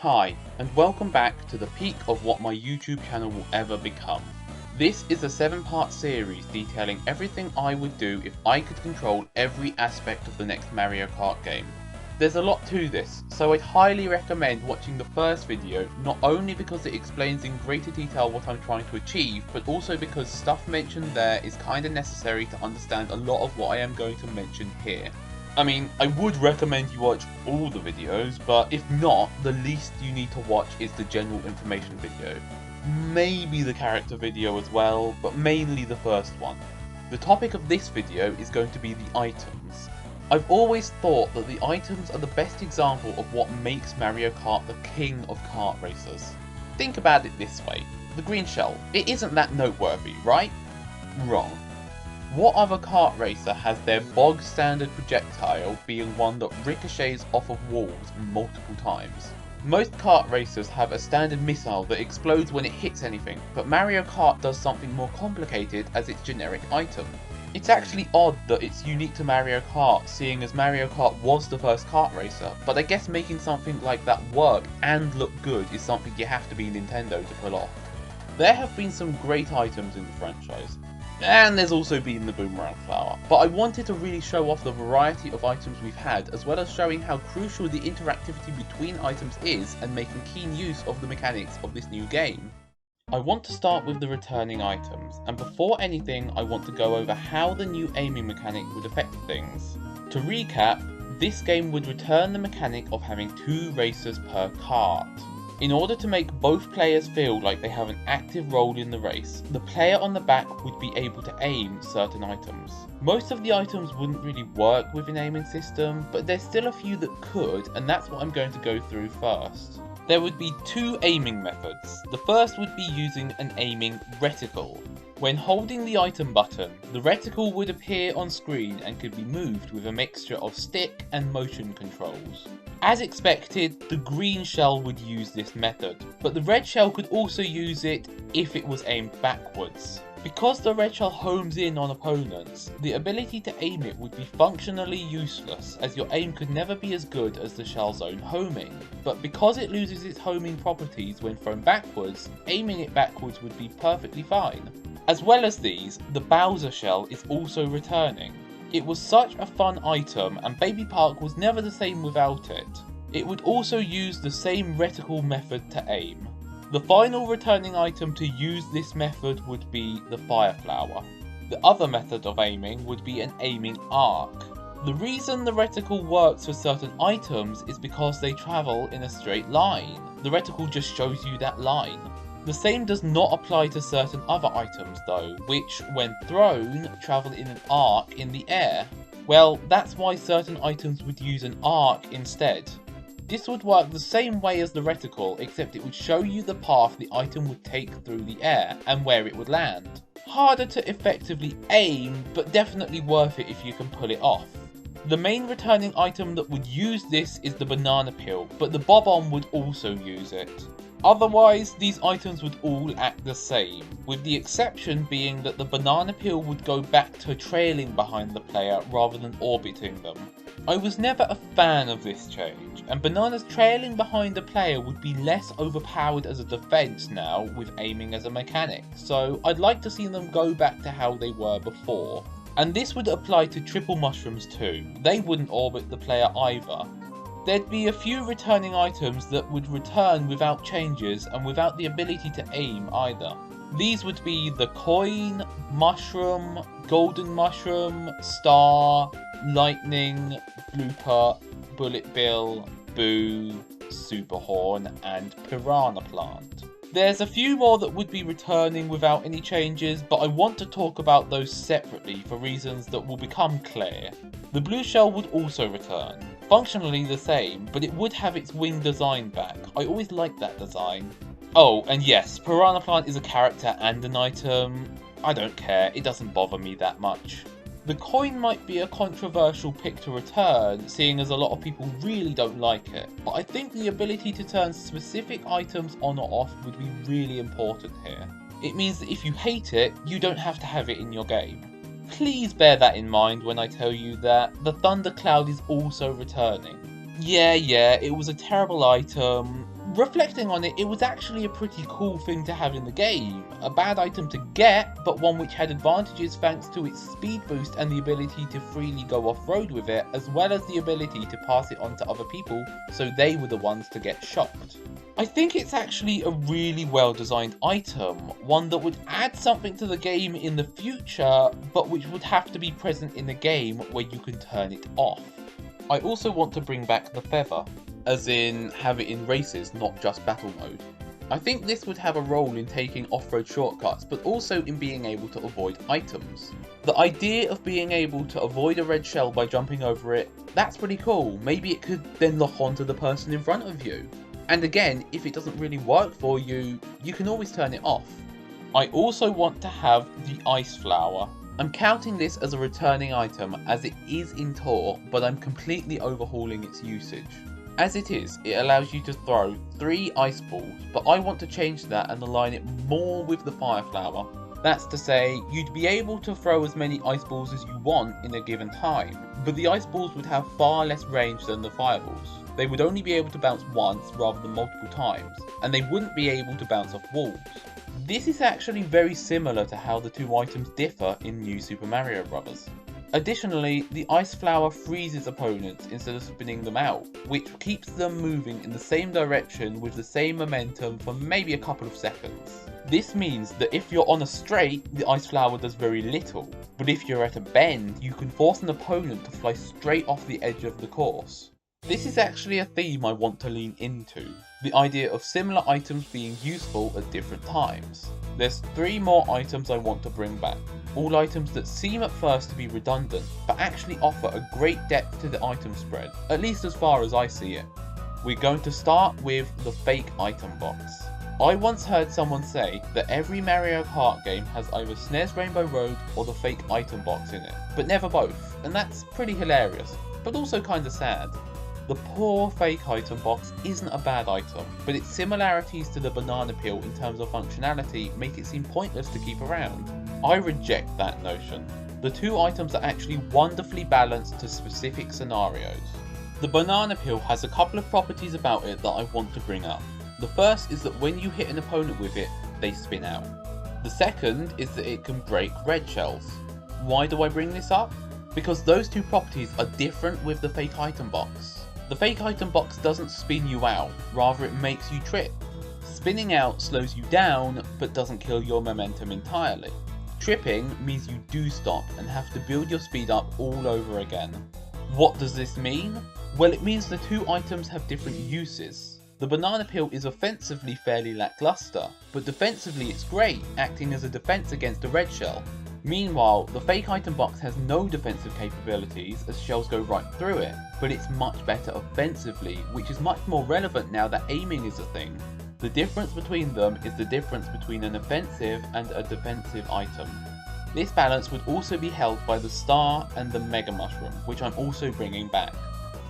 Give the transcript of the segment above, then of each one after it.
Hi, and welcome back to the peak of what my YouTube channel will ever become. This is a 7-part series detailing everything I would do if I could control every aspect of the next Mario Kart game. There's a lot to this, so I'd highly recommend watching the first video, not only because it explains in greater detail what I'm trying to achieve, but also because stuff mentioned there is kinda necessary to understand a lot of what I am going to mention here. I mean, I would recommend you watch all the videos, but if not, the least you need to watch is the general information video. Maybe the character video as well, but mainly the first one. The topic of this video is going to be the items. I've always thought that the items are the best example of what makes Mario Kart the king of kart racers. Think about it this way, the green shell, it isn't that noteworthy, right? Wrong. What other kart racer has their bog standard projectile being one that ricochets off of walls multiple times? Most kart racers have a standard missile that explodes when it hits anything, but Mario Kart does something more complicated as its generic item. It's actually odd that it's unique to Mario Kart, seeing as Mario Kart was the first kart racer, but I guess making something like that work and look good is something you have to be Nintendo to pull off. There have been some great items in the franchise. And there's also been the boomerang flower, but I wanted to really show off the variety of items we've had, as well as showing how crucial the interactivity between items is and making keen use of the mechanics of this new game. I want to start with the returning items, and before anything I want to go over how the new aiming mechanic would affect things. To recap, this game would return the mechanic of having 2 racers per kart. In order to make both players feel like they have an active role in the race, the player on the back would be able to aim certain items. Most of the items wouldn't really work with an aiming system, but there's still a few that could, and that's what I'm going to go through first. There would be 2 aiming methods. The first would be using an aiming reticle. When holding the item button, the reticle would appear on screen and could be moved with a mixture of stick and motion controls. As expected, the green shell would use this method, but the red shell could also use it if it was aimed backwards. Because the red shell homes in on opponents, the ability to aim it would be functionally useless, as your aim could never be as good as the shell's own homing. But because it loses its homing properties when thrown backwards, aiming it backwards would be perfectly fine. As well as these, the Bowser shell is also returning. It was such a fun item, and Baby Park was never the same without it. It would also use the same reticle method to aim. The final returning item to use this method would be the Fire Flower. The other method of aiming would be an aiming arc. The reason the reticle works for certain items is because they travel in a straight line. The reticle just shows you that line. The same does not apply to certain other items though, which, when thrown, travel in an arc in the air. Well, that's why certain items would use an arc instead. This would work the same way as the reticle, except it would show you the path the item would take through the air, and where it would land. Harder to effectively aim, but definitely worth it if you can pull it off. The main returning item that would use this is the banana peel, but the bob-omb would also use it. Otherwise, these items would all act the same, with the exception being that the banana peel would go back to trailing behind the player rather than orbiting them. I was never a fan of this change, and bananas trailing behind the player would be less overpowered as a defense now with aiming as a mechanic, so I'd like to see them go back to how they were before. And this would apply to triple mushrooms too, they wouldn't orbit the player either. There'd be a few returning items that would return without changes and without the ability to aim either. These would be the coin, mushroom, golden mushroom, star, lightning, blooper, bullet bill, boo, super horn, and piranha plant. There's a few more that would be returning without any changes, but I want to talk about those separately for reasons that will become clear. The blue shell would also return. Functionally the same, but it would have its wing design back. I always liked that design. Oh, and yes, Piranha Plant is a character and an item. I don't care, it doesn't bother me that much. The coin might be a controversial pick to return, seeing as a lot of people really don't like it, but I think the ability to turn specific items on or off would be really important here. It means that if you hate it, you don't have to have it in your game. Please bear that in mind when I tell you that the Thunder Cloud is also returning. Yeah, it was a terrible item, Reflecting on it, it was actually a pretty cool thing to have in the game. A bad item to get, but one which had advantages thanks to its speed boost and the ability to freely go off-road with it, as well as the ability to pass it on to other people so they were the ones to get shocked. I think it's actually a really well designed item, one that would add something to the game in the future, but which would have to be present in the game where you can turn it off. I also want to bring back the feather, as in have it in races, not just battle mode. I think this would have a role in taking off-road shortcuts, but also in being able to avoid items. The idea of being able to avoid a red shell by jumping over it, that's pretty cool. Maybe it could then lock onto the person in front of you. And again, if it doesn't really work for you, you can always turn it off. I also want to have the ice flower. I'm counting this as a returning item as it is in Tour, but I'm completely overhauling its usage. As it is, it allows you to throw 3 ice balls, but I want to change that and align it more with the fire flower. That's to say, you'd be able to throw as many ice balls as you want in a given time, but the ice balls would have far less range than the fireballs. They would only be able to bounce once rather than multiple times, and they wouldn't be able to bounce off walls. This is actually very similar to how the 2 items differ in New Super Mario Bros. Additionally, the ice flower freezes opponents instead of spinning them out, which keeps them moving in the same direction with the same momentum for maybe a couple of seconds. This means that if you're on a straight, the ice flower does very little, but if you're at a bend, you can force an opponent to fly straight off the edge of the course. This is actually a theme I want to lean into, the idea of similar items being useful at different times. There's 3 more items I want to bring back, all items that seem at first to be redundant, but actually offer a great depth to the item spread, at least as far as I see it. We're going to start with the fake item box. I once heard someone say that every Mario Kart game has either SNES Rainbow Road or the fake item box in it, but never both, and that's pretty hilarious, but also kinda sad. The poor fake item box isn't a bad item, but its similarities to the banana peel in terms of functionality make it seem pointless to keep around. I reject that notion. The 2 items are actually wonderfully balanced to specific scenarios. The banana peel has a couple of properties about it that I want to bring up. The first is that when you hit an opponent with it, they spin out. The second is that it can break red shells. Why do I bring this up? Because those 2 properties are different with the fake item box. The fake item box doesn't spin you out, rather it makes you trip. Spinning out slows you down, but doesn't kill your momentum entirely. Tripping means you do stop and have to build your speed up all over again. What does this mean? Well, it means the 2 items have different uses. The banana peel is offensively fairly lackluster, but defensively it's great, acting as a defense against a red shell. Meanwhile, the fake item box has no defensive capabilities as shells go right through it, but it's much better offensively, which is much more relevant now that aiming is a thing. The difference between them is the difference between an offensive and a defensive item. This balance would also be held by the star and the mega mushroom, which I'm also bringing back.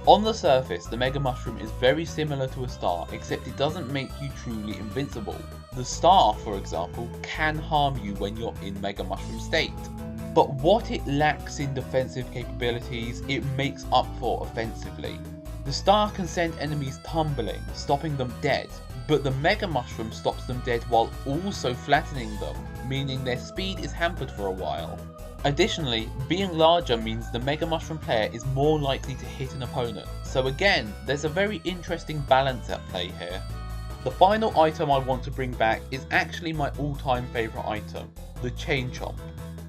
On the surface, the mega mushroom is very similar to a star, except it doesn't make you truly invincible. The star, for example, can harm you when you're in mega mushroom state. But what it lacks in defensive capabilities, it makes up for offensively. The star can send enemies tumbling, stopping them dead, but the mega mushroom stops them dead while also flattening them, meaning their speed is hampered for a while. Additionally, being larger means the mega mushroom player is more likely to hit an opponent, so again, there's a very interesting balance at play here. The final item I want to bring back is actually my all-time favourite item, the Chain Chomp.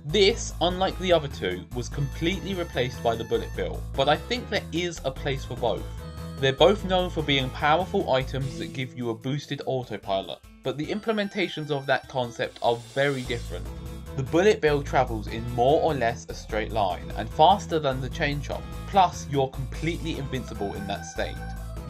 This, unlike the other 2, was completely replaced by the Bullet Bill, but I think there is a place for both. They're both known for being powerful items that give you a boosted autopilot, but the implementations of that concept are very different. The Bullet Bill travels in more or less a straight line, and faster than the Chain Chomp, plus you're completely invincible in that state.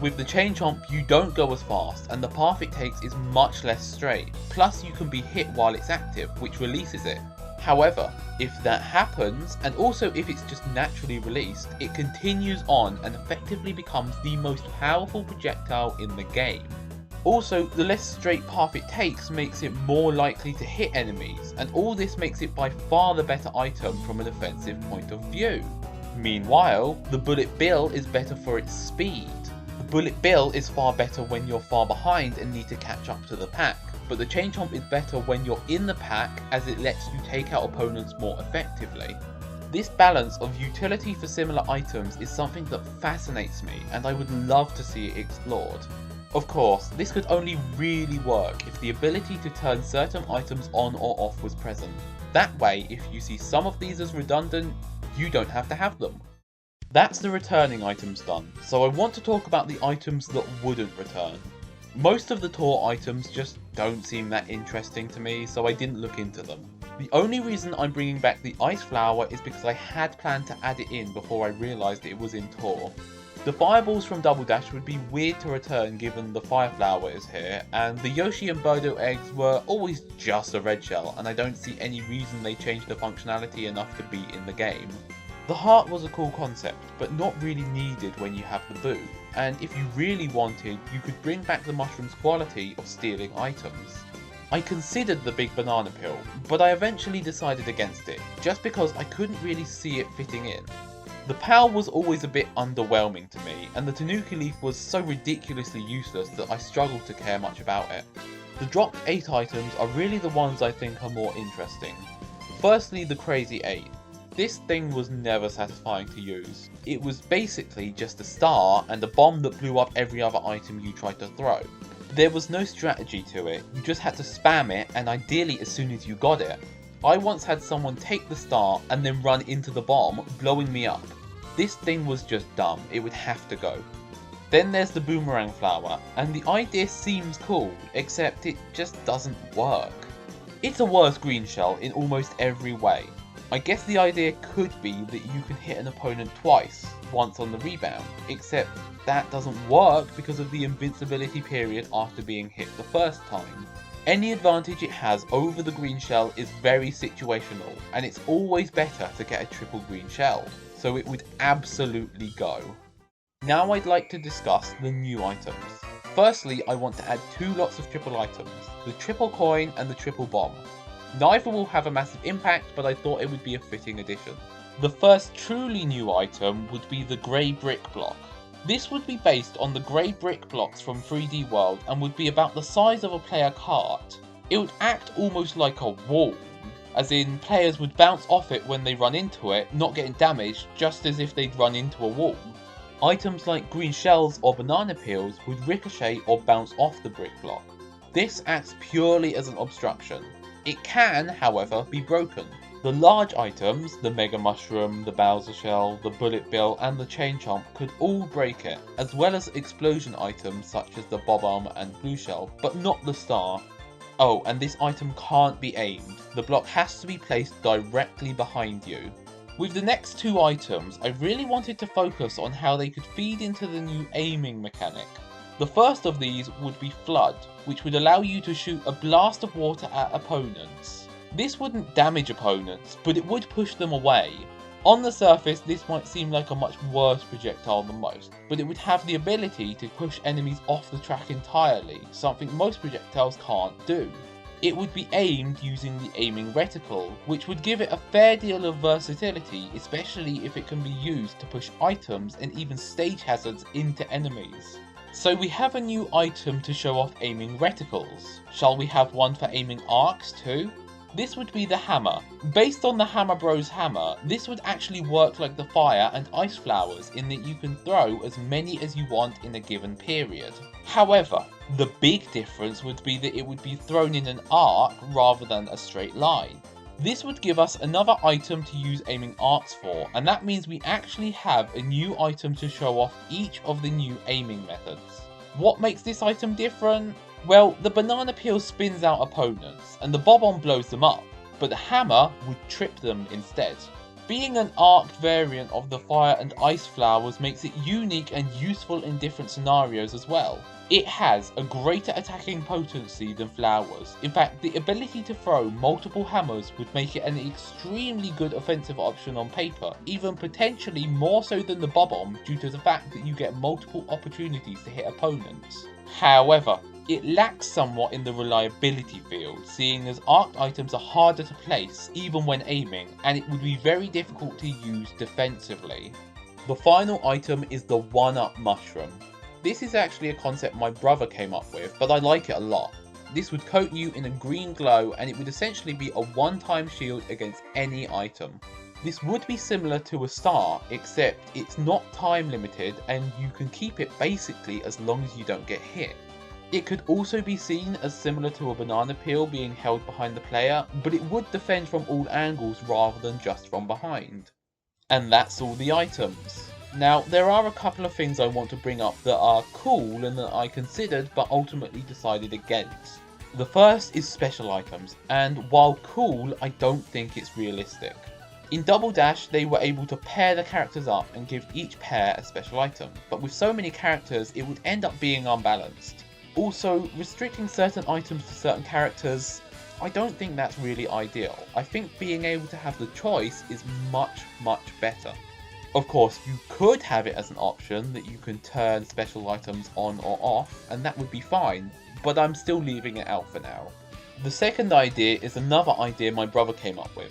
With the Chain Chomp you don't go as fast, and the path it takes is much less straight, plus you can be hit while it's active, which releases it. However, if that happens, and also if it's just naturally released, it continues on and effectively becomes the most powerful projectile in the game. Also, the less straight path it takes makes it more likely to hit enemies, and all this makes it by far the better item from a defensive point of view. Meanwhile, the Bullet Bill is better for its speed. The Bullet Bill is far better when you're far behind and need to catch up to the pack, but the Chain Chomp is better when you're in the pack as it lets you take out opponents more effectively. This balance of utility for similar items is something that fascinates me and I would love to see it explored. Of course, this could only really work if the ability to turn certain items on or off was present. That way, if you see some of these as redundant, you don't have to have them. That's the returning items done, so I want to talk about the items that wouldn't return. Most of the tour items just don't seem that interesting to me, so I didn't look into them. The only reason I'm bringing back the Ice Flower is because I had planned to add it in before I realised it was in tour. The Fireballs from Double Dash would be weird to return given the Fire Flower is here, and the Yoshi and Birdo eggs were always just a red shell, and I don't see any reason they changed the functionality enough to be in the game. The heart was a cool concept, but not really needed when you have the Boo, and if you really wanted, you could bring back the mushroom's quality of stealing items. I considered the big banana peel, but I eventually decided against it, just because I couldn't really see it fitting in. The PAL was always a bit underwhelming to me, and the Tanuki Leaf was so ridiculously useless that I struggled to care much about it. The dropped 8 items are really the ones I think are more interesting. Firstly, the Crazy 8. This thing was never satisfying to use. It was basically just a star and a bomb that blew up every other item you tried to throw. There was no strategy to it, you just had to spam it and ideally as soon as you got it. I once had someone take the star and then run into the bomb, blowing me up. This thing was just dumb, it would have to go. Then there's the Boomerang Flower, and the idea seems cool, except it just doesn't work. It's a worse green shell in almost every way. I guess the idea could be that you can hit an opponent twice, once on the rebound, except that doesn't work because of the invincibility period after being hit the first time. Any advantage it has over the green shell is very situational, and it's always better to get a triple green shell, so it would absolutely go. Now I'd like to discuss the new items. Firstly, I want to add 2 lots of triple items, the triple coin and the triple bomb. Neither will have a massive impact, but I thought it would be a fitting addition. The first truly new item would be the grey brick block. This would be based on the grey brick blocks from 3D World and would be about the size of a player cart. It would act almost like a wall, as in players would bounce off it when they run into it, not getting damaged, just as if they'd run into a wall. Items like green shells or banana peels would ricochet or bounce off the brick block. This acts purely as an obstruction. It can, however, be broken. The large items, the Mega Mushroom, the Bowser Shell, the Bullet Bill and the Chain Chomp could all break it, as well as explosion items such as the Bob-omb and Blue Shell, but not the Star. Oh, and this item can't be aimed. The block has to be placed directly behind you. With the next 2 items, I really wanted to focus on how they could feed into the new aiming mechanic. The first of these would be Flood, which would allow you to shoot a blast of water at opponents. This wouldn't damage opponents, but it would push them away. On the surface, this might seem like a much worse projectile than most, but it would have the ability to push enemies off the track entirely, something most projectiles can't do. It would be aimed using the aiming reticle, which would give it a fair deal of versatility, especially if it can be used to push items and even stage hazards into enemies. So we have a new item to show off aiming reticles. Shall we have one for aiming arcs too? This would be the hammer. Based on the Hammer Bros hammer, this would actually work like the fire and ice flowers in that you can throw as many as you want in a given period. However, the big difference would be that it would be thrown in an arc rather than a straight line. This would give us another item to use aiming arcs for, and that means we actually have a new item to show off each of the new aiming methods. What makes this item different? Well, the banana peel spins out opponents, and the bob-omb blows them up, but the hammer would trip them instead. Being an arced variant of the fire and ice flowers makes it unique and useful in different scenarios as well. It has a greater attacking potency than flowers. In fact, the ability to throw multiple hammers would make it an extremely good offensive option on paper, even potentially more so than the bob-omb due to the fact that you get multiple opportunities to hit opponents. However, it lacks somewhat in the reliability field, seeing as arced items are harder to place even when aiming, and it would be very difficult to use defensively. The final item is the 1-up mushroom. This is actually a concept my brother came up with, but I like it a lot. This would coat you in a green glow and it would essentially be a one-time shield against any item. This would be similar to a star, except it's not time limited and you can keep it basically as long as you don't get hit. It could also be seen as similar to a banana peel being held behind the player, but it would defend from all angles rather than just from behind. And that's all the items. Now, there are a couple of things I want to bring up that are cool and that I considered but ultimately decided against. The first is special items, and while cool, I don't think it's realistic. In Double Dash, they were able to pair the characters up and give each pair a special item, but with so many characters, it would end up being unbalanced. Also, restricting certain items to certain characters, I don't think that's really ideal. I think being able to have the choice is much better. Of course, you could have it as an option that you can turn special items on or off, and that would be fine, but I'm still leaving it out for now. The second idea is another idea my brother came up with.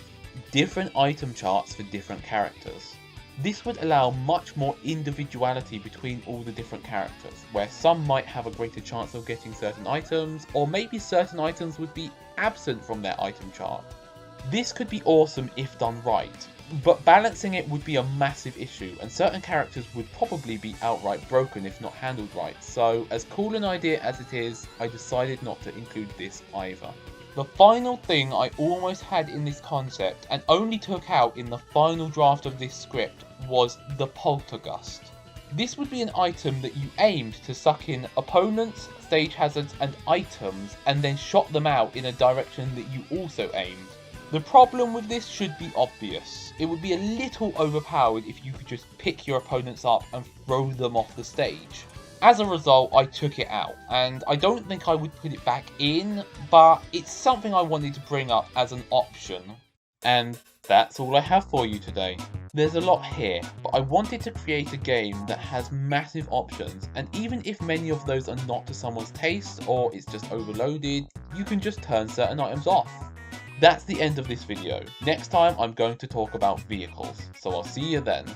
Different item charts for different characters. This would allow much more individuality between all the different characters, where some might have a greater chance of getting certain items, or maybe certain items would be absent from their item chart. This could be awesome if done right, but balancing it would be a massive issue, and certain characters would probably be outright broken if not handled right, so as cool an idea as it is, I decided not to include this either. The final thing I almost had in this concept, and only took out in the final draft of this script, was the Poltergust. This would be an item that you aimed to suck in opponents, stage hazards and items, and then shot them out in a direction that you also aimed. The problem with this should be obvious. It would be a little overpowered if you could just pick your opponents up and throw them off the stage. As a result, I took it out, and I don't think I would put it back in, but it's something I wanted to bring up as an option. And that's all I have for you today. There's a lot here, but I wanted to create a game that has massive options, and even if many of those are not to someone's taste, or it's just overloaded, you can just turn certain items off. That's the end of this video. Next time I'm going to talk about vehicles, so I'll see you then.